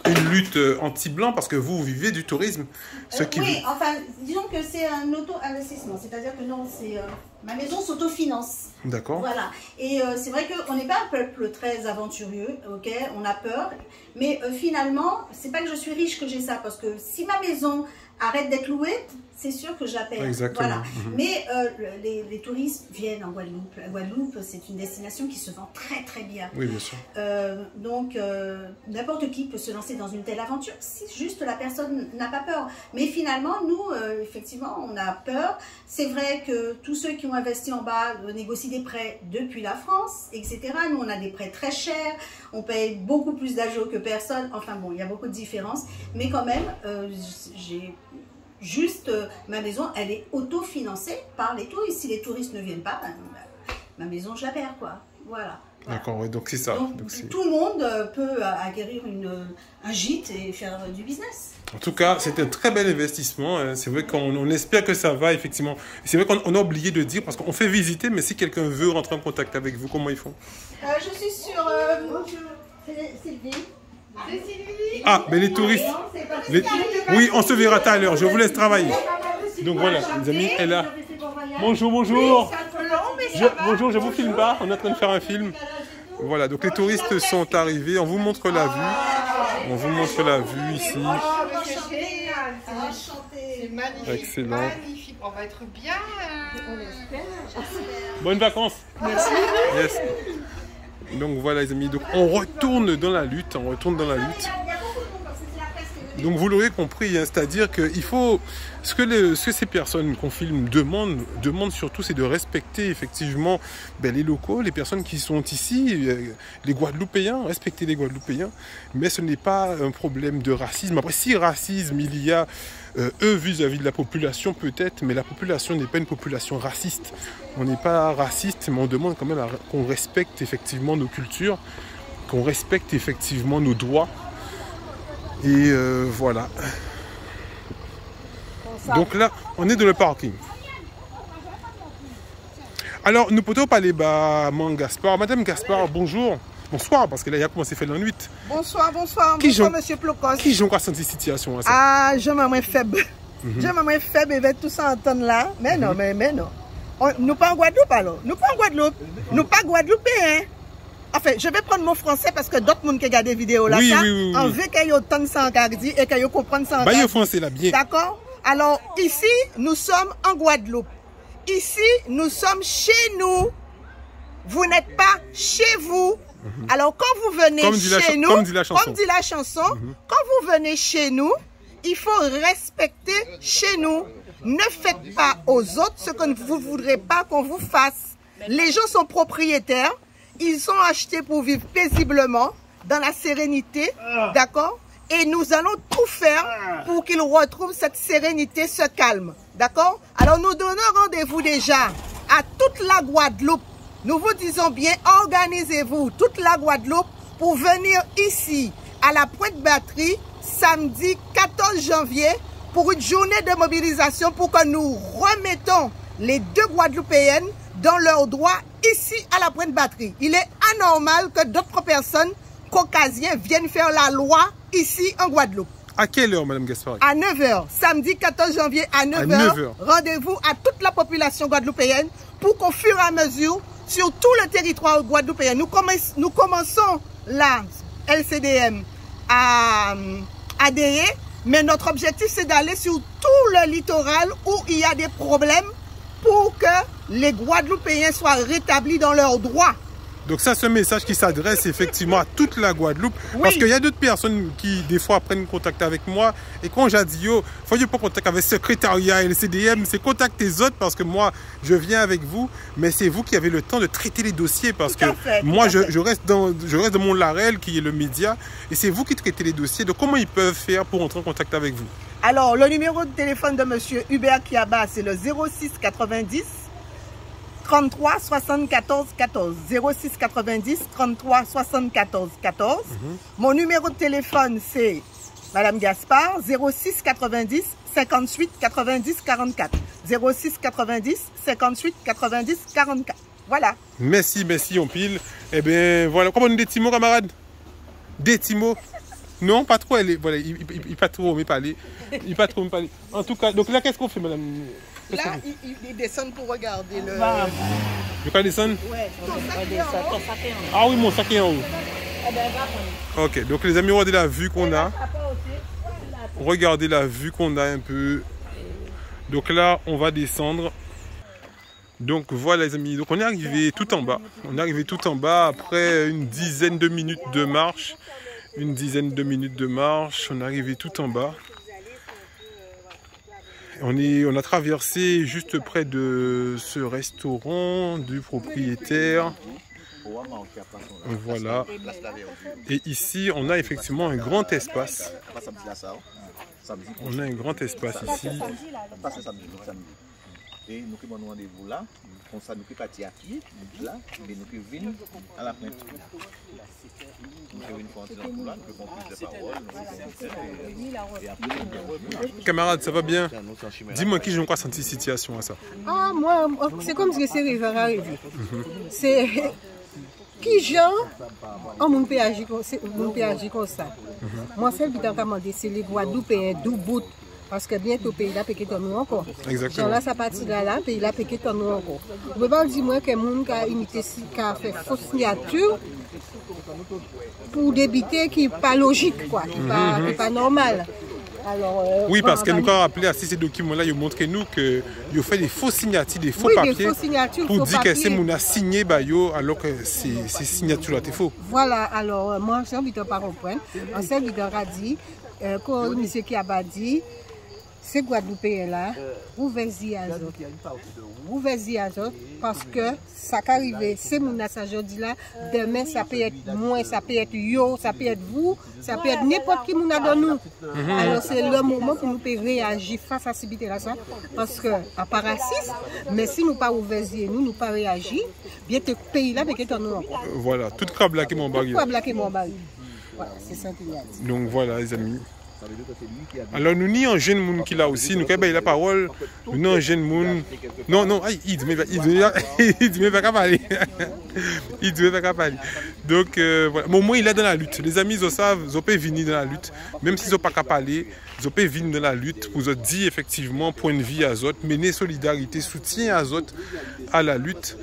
une lutte anti-blanc parce que vous vivez du tourisme. Oui, enfin, disons que c'est un auto-investissement, c'est-à-dire que non, c'est ma maison s'autofinance. D'accord. Voilà. Et c'est vrai qu'on n'est pas un peuple très aventurieux, ok, on a peur, mais finalement, c'est pas que je suis riche que j'ai ça, parce que si ma maison arrête d'être louée, c'est sûr que je la paie. Exactement. Voilà. Mais les touristes viennent en Guadeloupe. La Guadeloupe, c'est une destination qui se vend très très bien. Oui, bien sûr. Donc, n'importe qui peut se lancer dans une telle aventure si juste la personne n'a pas peur. Mais finalement, nous, effectivement, on a peur. C'est vrai que tous ceux qui ont investi en bas négocient des prêts depuis la France, etc. Nous, on a des prêts très chers. On paye beaucoup plus d'agio que personne. Enfin bon, il y a beaucoup de différences. Mais quand même, j'ai... Juste, ma maison, elle est autofinancée par les touristes. Si les touristes ne viennent pas, ma maison, je la perds, quoi. Voilà. D'accord, oui, donc c'est ça. Donc tout le monde peut acquérir un gîte et faire du business. En tout cas, c'est un très bel investissement. Hein. C'est vrai qu'on espère que ça va, effectivement. C'est vrai qu'on a oublié de dire, parce qu'on fait visiter, mais si quelqu'un veut rentrer en contact avec vous, comment ils font? Je suis sur... Sylvie. Ah, mais les touristes... Oui, on se verra tout à l'heure. Je vous laisse travailler. Donc voilà, les amis, elle a... Bonjour, bonjour. Bonjour, je vous filme pas. On est en train de faire un film. Voilà, donc les touristes sont arrivés. On vous montre la vue. On vous montre la vue ici. C'est magnifique. Excellent. Magnifique. On va être bien. Bonnes vacances. Merci. Yes. Donc voilà les amis, donc on retourne dans la lutte, Donc vous l'aurez compris, hein, c'est-à-dire qu'il faut, ce que ces personnes qu'on filme demandent surtout, c'est de respecter effectivement les locaux, les personnes qui sont ici, les Guadeloupéens, respecter les Guadeloupéens, mais ce n'est pas un problème de racisme. Après, si racisme il y a, eux vis-à-vis de la population peut-être, mais la population n'est pas une population raciste. On n'est pas raciste, mais on demande quand même qu'on respecte effectivement nos cultures, qu'on respecte effectivement nos droits. Et voilà. Donc là, on est dans le parking. Alors, nous pouvons parler à Mme Gaspard. Madame Gaspard, bonjour. Bonsoir, parce que là, il a commencé à faire la nuit. Bonsoir, bonsoir. Bonsoir, monsieur Plocos. Qui j'en senti cette situation? Ah, je m'en faible. Je m'en faible et vais tout ça entendre là. Mais non, mais non. Nous pas en Guadeloupe alors. Nous pas en Guadeloupe. Nous pas Guadeloupéens. Enfin, je vais prendre mon français parce que d'autres gens qui regardent des vidéos là, on veut qu'ils entendent ça en Cardi et qu'ils comprennent ça en Cardi. Français là, bien. D'accord? Alors, ici, nous sommes en Guadeloupe. Ici, nous sommes chez nous. Vous n'êtes pas chez vous. Alors, quand vous venez chez nous, comme dit la chanson, quand vous venez chez nous, il faut respecter chez nous. Ne faites pas aux autres ce que vous ne voudrez pas qu'on vous fasse. Les gens sont propriétaires. Ils sont achetés pour vivre paisiblement, dans la sérénité, d'accord? Et nous allons tout faire pour qu'ils retrouvent cette sérénité, ce calme, d'accord? Alors nous donnons rendez-vous déjà à toute la Guadeloupe. Nous vous disons bien, organisez-vous, toute la Guadeloupe, pour venir ici, à la Pointe-Batterie, samedi 14 janvier, pour une journée de mobilisation pour que nous remettons les deux Guadeloupéennes dans leurs droits ici à la Pointe-Batterie. Il est anormal que d'autres personnes caucasiennes viennent faire la loi ici en Guadeloupe. À quelle heure, Mme Gaspard? À 9h. Samedi 14 janvier à 9h. Rendez-vous à toute la population guadeloupéenne pour qu'au fur et à mesure, sur tout le territoire guadeloupéen, nous commençons la LCDM à ADE, mais notre objectif c'est d'aller sur tout le littoral où il y a des problèmes pour que les Guadeloupéens soient rétablis dans leurs droits. Donc ça, c'est un message qui s'adresse effectivement à toute la Guadeloupe. Oui. Parce qu'il y a d'autres personnes qui, des fois, prennent contact avec moi. Et quand j'ai dit, il faut pas contact avec le secrétariat et le CDM, c'est contacter les autres parce que moi, je viens avec vous. Mais c'est vous qui avez le temps de traiter les dossiers parce que moi, je reste dans mon LAREL qui est le média. Et c'est vous qui traitez les dossiers. Donc comment ils peuvent faire pour entrer en contact avec vous? Alors, le numéro de téléphone de M. Hubert Kiaba, c'est le 06 90 33 74 14. 06 90 33 74 14. Mon numéro de téléphone, c'est Madame Gaspard, 06 90 58 90 44. 06 90 58 90 44. Voilà. Merci, on pile. Eh bien, voilà. Comment on dit des petits mots, camarades? Des petits mots? Non, pas trop. Voilà, il pas trop, mais parler. Il pas trop, mais parler. En tout cas, donc là, qu'est-ce qu'on fait, madame? Là, ils descendent pour regarder le... Je peux descendre? Oui, ah oui, mon sac est en haut. Ok, donc les amis, regardez la vue qu'on a. Regardez la vue qu'on a un peu. Donc là, on va descendre. Donc voilà les amis, donc on est arrivé tout en bas. On est arrivé tout en bas après une dizaine de minutes de marche. On est arrivé tout en bas. On a traversé juste près de ce restaurant du propriétaire. Voilà. Et ici, on a effectivement un grand espace. On a un grand espace ici. Et nous qui avons rendez-vous là, comme ça nous qui partis à pied, là, et nous qui venons à la pointe. Nous qui venons pour là, nous pouvons plus de paroles. Camarade, ça va bien? Dis-moi qui j'ai encore senti cette situation à ça. Ah, moi, c'est comme si c'est arrivé. C'est qui Jean, on peut agir comme ça. Moi, celle qui t'a demandé, c'est les Guadeloupéens d'Ubout. Parce que bientôt, le pays là, peut nous encore. Exactement. Genre là, ça partit là, le pays là, peut nous encore. Vous ne pouvez pas dire moi que les gens qui ont imité, qui ont fait fausse signature pour débiter qui n'est pas logique, quoi, qui n'est pas normal. Alors, oui, parce que nous avons rappelé à ces documents-là, ils montrent nous que ils ont fait des faux signatures, des faux papiers, des faux signatures, pour faux dire papiers. que c'est mon a signé alors que ces signatures-là étaient faux. Voilà, alors moi, je ne peux pas comprendre. En fait, il a dit, quand monsieur qui a dit, c'est Guadeloupéen là, ouvrez-y à autres. Ouvrez-y à autres, parce que ça qui arrive, c'est mon aujourd'hui là, demain ça peut être moi, ça peut être yo, ça peut être vous, ça peut être n'importe qui nous a dans nous. Alors c'est le moment pour nous réagir face à cette situation, parce que à part raciste, mais si nous pas ouvrez-y, nous pas réagir, bien que le pays là, mais que nous encore. Voilà, tout crabe là qui est mon bagage. Tout crabe là qui est mon bagage. Voilà, c'est ça qu'il y a dit. Donc voilà les amis. Alors nous ni un jeune monde qui l'a aussi, nous avons la parole, nous ni un jeune monde. Non, il devait pas parler. Il devait pas parler. Donc voilà, au moins il est dans la lutte. Les amis, ils savent, ils peuvent venir dans la lutte, même s'ils n'ont pas qu'à parler, ils peuvent venir dans la lutte pour dire effectivement point de vue à autres, mener solidarité, soutien à autres à la lutte.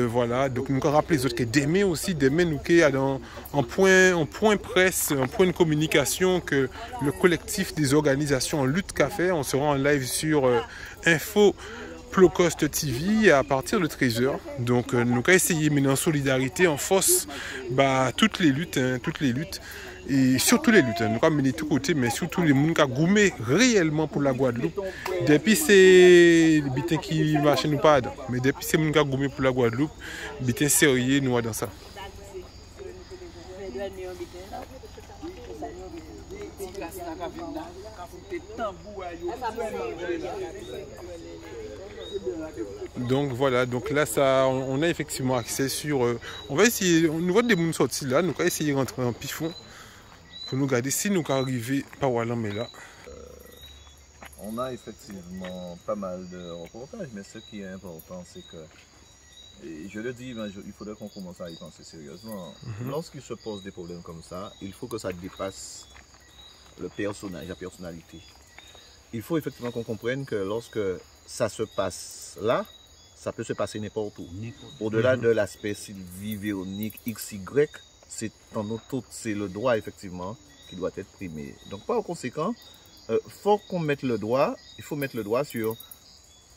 Voilà, donc nous avons rappelé les autres que demain aussi, nous avons un point presse, un point de communication que le collectif des organisations en lutte qu'a fait. On sera en live sur Info Plocost TV à partir de 13h. Donc nous avons essayé de mener en solidarité, en force, toutes les luttes. Et surtout les luttes, nous avons mené de tous côtés, mais surtout les gens qui ont goumé réellement pour la Guadeloupe. Depuis c'est les bitins qui marchent nous pas, mais depuis c'est les gens qui ont goumé pour la Guadeloupe, les bitins sérieux nous dans ça. Donc voilà, donc là ça, on a effectivement accès sur. On va essayer, nous voit des gens sortis là, nous allons essayer de rentrer en pifon. Pour nous garder si nous arrivons par Wallan, mais là. On a effectivement pas mal de reportages, mais ce qui est important, c'est que, et je le dis, il faudrait qu'on commence à y penser sérieusement. Lorsqu'il se pose des problèmes comme ça, il faut que ça dépasse le personnage, la personnalité. Il faut effectivement qu'on comprenne que lorsque ça se passe là, ça peut se passer n'importe où. Au-delà de l'aspect Sylvie, Véronique, XY, c'est le droit effectivement qui doit être primé. Donc par conséquent, faut qu'on mette le doigt, il faut mettre le doigt sur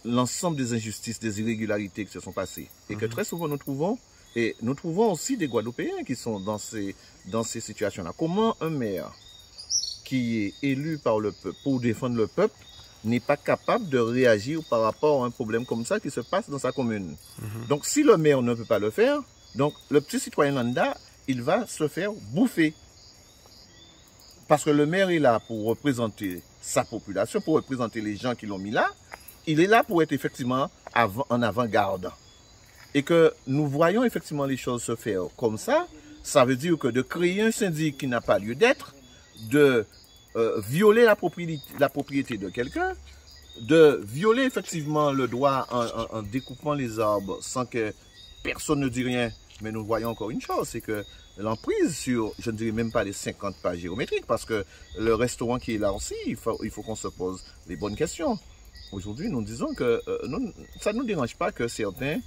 l'ensemble des injustices, des irrégularités qui se sont passées. Et que très souvent nous trouvons aussi des Guadeloupéens qui sont dans ces situations-là. Comment un maire qui est élu par le peuple pour défendre le peuple n'est pas capable de réagir par rapport à un problème comme ça qui se passe dans sa commune. Donc si le maire ne peut pas le faire, donc le petit citoyen lambda, il va se faire bouffer. Parce que le maire est là pour représenter sa population, pour représenter les gens qui l'ont mis là. Il est là pour être effectivement en avant-garde. Et que nous voyons effectivement les choses se faire comme ça, ça veut dire que de créer un syndic qui n'a pas lieu d'être, de violer la propriété de quelqu'un, de violer effectivement le droit en découpant les arbres sans que personne ne dit rien. Mais nous voyons encore une chose, c'est que l'emprise sur, je ne dirais même pas les 50 pages géométriques, parce que le restaurant qui est là aussi, il faut qu'on se pose les bonnes questions. Aujourd'hui, nous disons que ça ne nous dérange pas que certains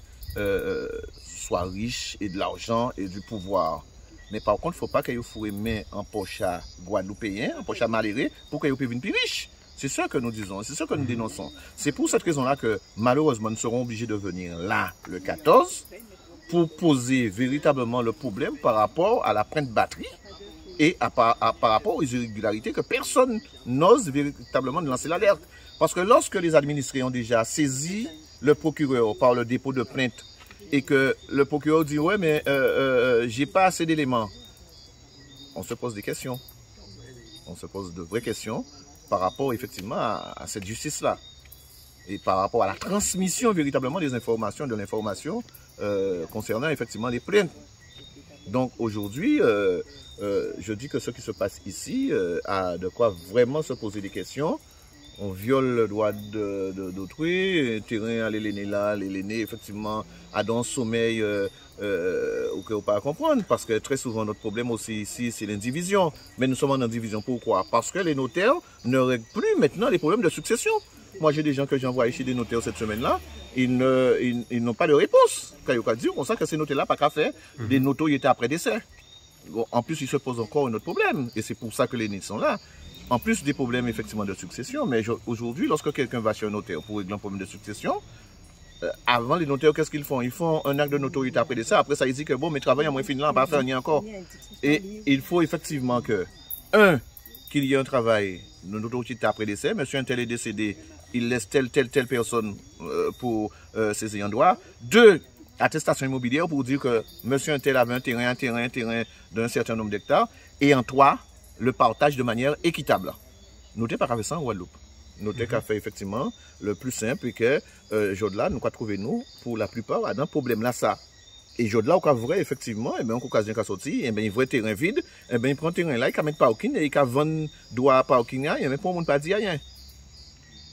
soient riches et de l'argent et du pouvoir. Mais par contre, il ne faut pas qu'ils fassent main en poche à Guadeloupéen, en poche à malheureux, pour qu'ils puissent plus riches. C'est ça que nous disons, c'est ça que nous dénonçons. C'est pour cette raison-là que malheureusement, nous serons obligés de venir là, le 14, pour poser véritablement le problème par rapport à la printe batterie et par rapport aux irrégularités que personne n'ose véritablement lancer l'alerte. Parce que lorsque les administrés ont déjà saisi le procureur par le dépôt de plainte et que le procureur dit « ouais mais j'ai pas assez d'éléments », on se pose des questions. On se pose de vraies questions par rapport effectivement à cette justice-là et par rapport à la transmission véritablement des informations, de l'information concernant effectivement les plaintes. Donc aujourd'hui, je dis que ce qui se passe ici a de quoi vraiment se poser des questions on viole le droit d'autrui, terrain à l'aîné là, l'aîné effectivement a dans sommeil ou que vous pas comprendre, parce que très souvent notre problème aussi ici c'est l'indivision. Mais nous sommes en indivision pourquoi? Parce que les notaires ne règlent plus maintenant les problèmes de succession. Moi j'ai des gens que j'ai envoyés chez des notaires cette semaine-là, ils n'ont pas de réponse. Quand ils ont dit comme ça que ces notaires-là pas qu'à faire, des notos ils étaient après décès. En plus, il se pose encore un autre problème, et c'est pour ça que les NID sont là. En plus des problèmes effectivement de succession, mais aujourd'hui, lorsque quelqu'un va chez un notaire pour régler un problème de succession, avant les notaires, qu'est-ce qu'ils font? Ils font un acte de notoriété après ça. Après ça, ils disent que bon, mais travail à moins fini là, on va pas faire rien encore. Et il faut effectivement que, qu'il y ait un travail de notoriété après décès. Monsieur un tel est décédé, il laisse telle personne pour ses ayants droit. 2, attestation immobilière pour dire que monsieur un tel avait un terrain d'un certain nombre d'hectares. Et en 3, le partage de manière équitable. Notez pas qu'avec ça en Guadeloupe. Notez qu'a fait effectivement le plus simple et que Jodla, nous avons trouvé nous, pour la plupart, à un problème là ça. Et Jodla, au cas vrai, effectivement, et bien, en occasion qu'a sorti, et bien, il voit terrain vide, et bien, il prend terrain là, il met parking, et il vend droit parking là, et bien, pour le monde pas dire rien.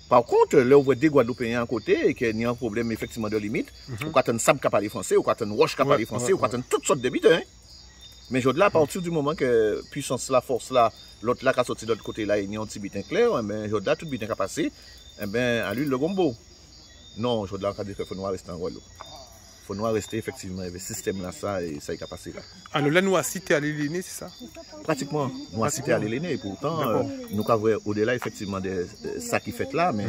Par contre, là, on voit des Guadeloupéens à côté, et qu'il y a un problème effectivement de limite, ou quand on sable qui parle français, ou quand on roche qui parle français, ou quand on toutes sortes de bites, hein. Mais Jodla, à partir du moment que puissance là, force là, l'autre là qui a sorti de l'autre côté là, il y a un petit bitin clair, eh bien, Jodla, tout bitin qui a passé, eh bien, à lui le gombo. Non, Jodla, on a dit qu'il faut nous rester en Guadeloupe. Il faut nous rester effectivement avec le système là, ça, et ça qui a passé là. Alors là, nous avons cité à l'Héléné, c'est ça? Pratiquement, nous avons cité à l'Héléné, et pourtant, nous avons au-delà effectivement de ça qui fait là, mais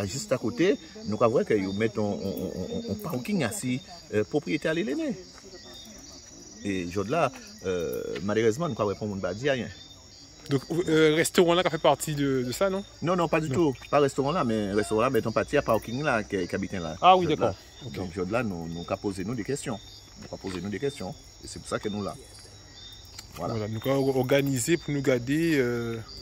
juste à côté, nous avons vu qu'ils mettent un parking assis propriété à l'Héléné. Et Jodla, malheureusement, nous ne pouvons pas dire rien. Donc, restaurant là qui fait partie de ça, non? Non, pas du tout. Pas restaurant là, mais restaurant là, mettons partie à parking là, qui habite là. Ah oui, d'accord. Okay. Donc, Jodla, nous avons posé des questions. Et c'est pour ça que nous là. Voilà, nous avons organisé pour nous garder.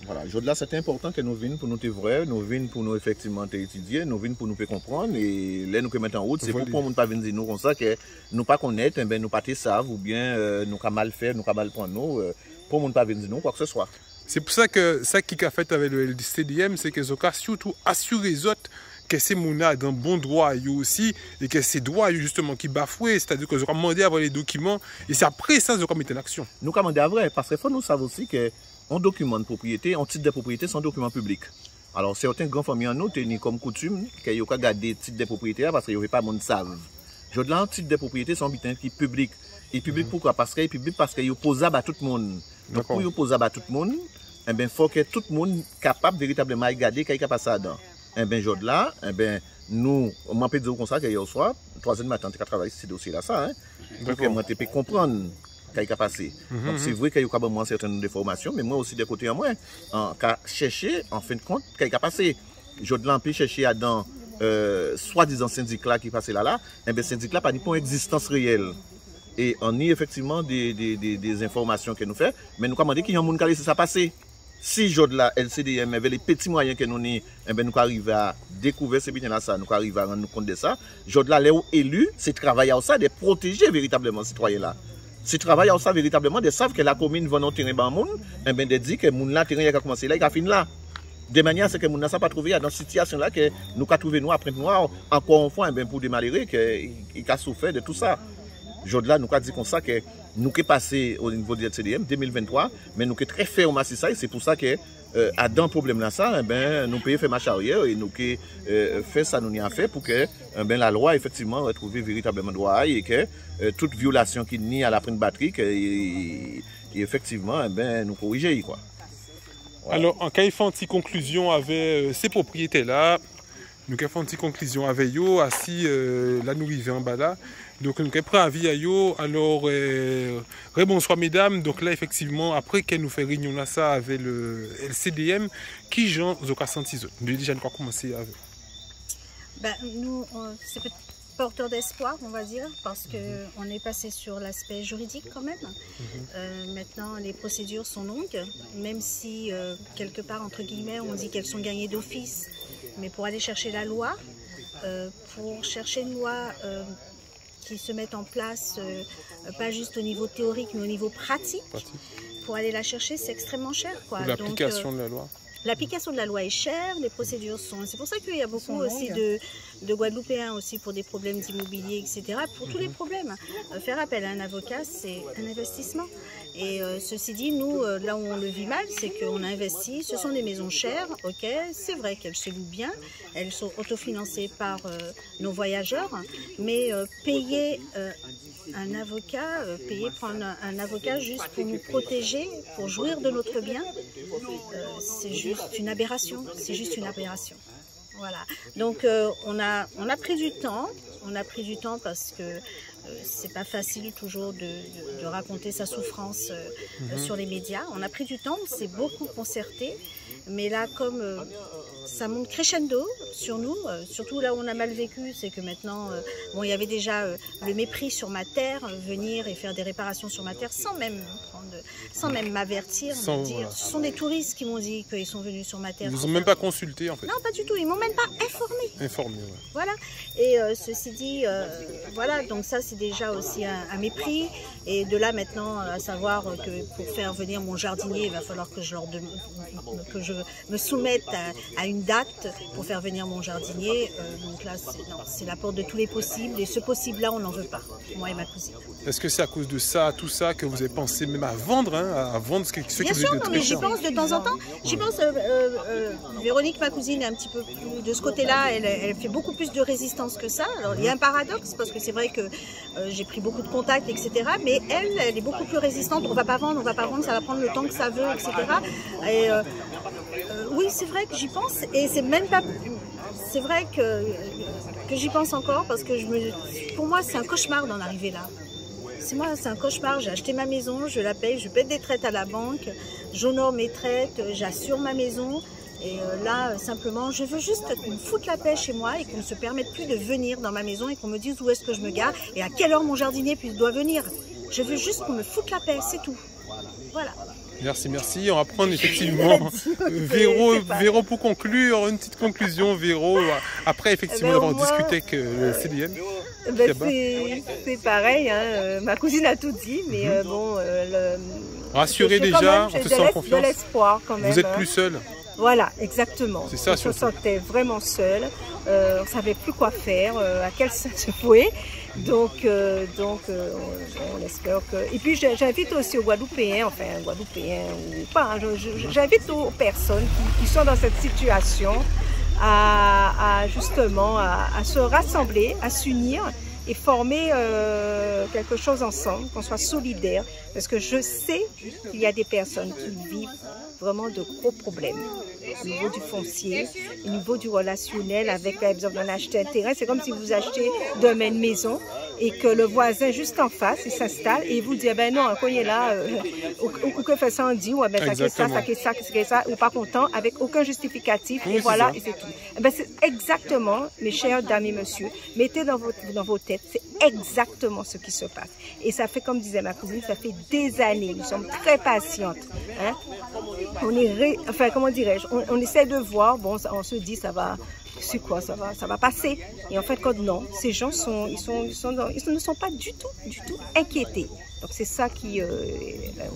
Voilà, Jodla, c'est important que nous venions pour nous être vrais, nous venions pour nous effectivement étudier, nous venions pour nous comprendre. Et là, nous mettons en route, c'est pour ne pas venir dire nous comme ça, que nous pas connaître, eh ben, nous pas savent, ou bien nous avons mal faire, nous avons mal prendre nous, pour ne pas venir dire nous quoi que ce soit. C'est pour ça que ça qui a fait avec le CDM, c'est que Zoka surtout assurer les autres que ces gens dans bon droit aussi, et que ces droits justement qui bafouent, c'est-à-dire que Zoka demandé à avoir les documents, et c'est après ça Zoka mettre en action. Nous avons demandé à vrai, parce qu'il faut nous savoir aussi que un document de propriété, un titre de propriété, c'est un document public. Alors certains grands familles en nous tenus comme coutume qu'ils ont gardé titre de propriété parce qu'il n'y avait pas de monde savent. Je dis un titre de propriété, c'est un bitin qui est public. Et public pourquoi? Parce qu'il est public parce qu'il est posable à tout le monde. Donc pour il posable à tout le monde, eh bien, il faut que tout le monde soit capable véritablement de regarder qu'il y a passé là-dedans. Eh bien, je dis là, eh bien, nous, on peut dire comme ça qu'hier soir, 3h du matin, tu as travaillé sur ce dossier-là, ça, hein. Donc, moi, tu peux comprendre qu'il y a passé. Donc, c'est vrai qu'il y a quand même un certain nombre d'informations, mais moi aussi, de côté à moi, qu'à chercher, en fin de compte, qu'il y a passé. Je dis là, on peut chercher à dans, soi-disant syndicat qui passait là, eh bien, syndicat n'a pas une existence réelle. Et on y a effectivement des informations que nous faisons, mais nous avons dit qu'il y a un monde qui a laissé ça passer. Si Jodla, LCDM, avec les petits moyens que nous avons, eh bien, nous arrivons à découvrir ces biens-là, nous arrivons à rendre compte de ça. Jodla, les élus, c'est travailler à ça de protéger véritablement ces citoyens-là. C'est travailler à ça véritablement de savoir que la commune va dans le terrain, eh bien, de dire que le terrain a commencé là, il a fini là. De manière à ce que nous n'avons pas trouvé dans cette situation-là, que nous avons trouvé nous après noir, encore une fois, eh bien, pour des malheureux, qui a souffert de tout ça. Jodla, nous avons dit comme ça que nous sommes passés au niveau du LCDM 2023, mais nous sommes très fermes à ça, et c'est pour ça que, dans le problème là, ça, eh ben, nous pouvons faire marche arrière et nous avons fait ça, nous avons fait pour que eh ben, la loi, effectivement, retrouve véritablement droit et que toute violation qui nie à la prime batterie, et effectivement, eh ben, nous corriger, quoi. Voilà. Alors, en cas de faire une petite conclusion avec ces propriétés-là, nous avons fait une petite conclusion avec eux, assis, là nous arrivons en bas là. Donc nous avons pris un avis à eux. Alors, bonsoir mesdames. Donc là, effectivement, après qu'elle nous fait réunion là, ça avec le LCDM, qui j'en ai senti autres. Nous déjà encore commencé avec. Ben, nous, c'est porteur d'espoir, on va dire, parce qu'on est passé sur l'aspect juridique quand même. Maintenant, les procédures sont longues, même si, quelque part, entre guillemets, on dit qu'elles sont gagnées d'office. Mais pour aller chercher la loi, pour chercher une loi qui se mette en place, pas juste au niveau théorique, mais au niveau pratique, pour aller la chercher, c'est extrêmement cher. L'application de la loi. l'application de la loi est chère, les procédures sont... C'est pour ça qu'il y a beaucoup aussi de Guadeloupéens aussi pour des problèmes d'immobilier, etc. Pour tous les problèmes. Faire appel à un avocat, c'est un investissement. Et ceci dit, nous, là où on le vit mal, c'est qu'on a investi, ce sont des maisons chères, ok, c'est vrai qu'elles se louent bien, elles sont autofinancées par nos voyageurs, mais payer un avocat, prendre un avocat juste pour nous protéger, pour jouir de notre bien, c'est juste une aberration, c'est juste une aberration. Voilà, donc on a pris du temps, parce que c'est pas facile toujours de raconter sa souffrance sur les médias. On a pris du temps, on s'est beaucoup concerté, mais là comme ça monte crescendo sur nous, surtout là où on a mal vécu, c'est que maintenant, bon, il y avait déjà le mépris sur ma terre, venir et faire des réparations sur ma terre sans même m'avertir, me dire. Ce sont des touristes qui m'ont dit qu'ils sont venus sur ma terre. Ils vous ont même pas consulté en fait? Non, pas du tout, ils m'ont même pas informé. Informé, ouais. Voilà, et ceci dit, voilà, donc ça c'est déjà aussi un mépris, et de là maintenant à savoir que pour faire venir mon jardinier, il va falloir que je me soumette à une date pour faire venir mon jardinier, donc là c'est la porte de tous les possibles, et ce possible-là on n'en veut pas, moi et ma cousine. Est-ce que c'est à cause de ça, tout ça, que vous avez pensé même à vendre, hein, à vendre ce qui vous Bien sûr, non, mais j'y pense de temps en temps. J'y pense, Véronique, ma cousine, est un petit peu plus de ce côté-là, elle fait beaucoup plus de résistance que ça. Alors il y a un paradoxe, parce que c'est vrai que j'ai pris beaucoup de contacts, etc. Mais elle est beaucoup plus résistante. On va pas vendre, ça va prendre le temps que ça veut, etc. Et oui, c'est vrai que j'y pense, et c'est même pas... C'est vrai que j'y pense encore, parce que pour moi c'est un cauchemar d'en arriver là. C'est un cauchemar, j'ai acheté ma maison, je la paye, je paie des traites à la banque, j'honore mes traites, j'assure ma maison. Et là, simplement, je veux juste qu'on me foute la paix chez moi et qu'on ne se permette plus de venir dans ma maison et qu'on me dise où est-ce que je me gare et à quelle heure mon jardinier doit venir. Je veux juste qu'on me foute la paix, c'est tout. Voilà. Merci, merci. On va prendre effectivement Véro pour conclure, une petite conclusion, Véro, après effectivement d'avoir discuté avec le CDM. C'est pareil, hein. Ma cousine a tout dit, mais bon... Rassurez déjà, on se sent en confiance. De l'espoir quand même. Vous êtes plus seul. Voilà, exactement. C'est ça, on se sentait vraiment seul, on ne savait plus quoi faire, à quel sens se vouer. Donc on espère que... Et puis j'invite aussi aux Guadeloupéens, enfin Guadeloupéens ou pas, j'invite aux personnes qui sont dans cette situation justement à se rassembler, à s'unir et former quelque chose ensemble, qu'on soit solidaires, parce que je sais qu'il y a des personnes qui vivent vraiment de gros problèmes au niveau du foncier, au niveau du relationnel, avec par exemple on achète un terrain, c'est comme si vous achetez demain une maison et que le voisin juste en face, il s'installe et il vous dit, eh ben non, quand il est là, ou que fait ça on dit, ou ben ça qu'est ça, ou pas content, avec aucun justificatif, oui, et voilà, et c'est tout. Eh ben c'est exactement, mes chers dames et messieurs, mettez dans vos têtes, c'est exactement ce qui se passe. Et ça fait, comme disait ma cousine, ça fait des années, nous sommes très patientes. Hein? Enfin, comment dirais-je, on essaie de voir, bon, on se dit, ça va... C'est quoi, ça va passer. Et en fait, quand non, ces gens ils ne sont pas du tout inquiétés. Donc c'est ça qui,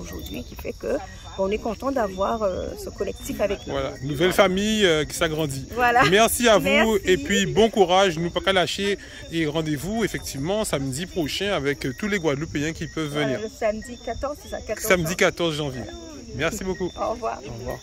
aujourd'hui, qui fait que on est content d'avoir ce collectif avec nous. Voilà, nouvelle famille qui s'agrandit. Voilà. Merci à vous et puis bon courage, nous pas qu'à lâcher et rendez-vous effectivement samedi prochain avec tous les Guadeloupéens qui peuvent venir. Le samedi 14, c'est ça, 14 samedi 14 janvier. Merci beaucoup. Au revoir. Au revoir.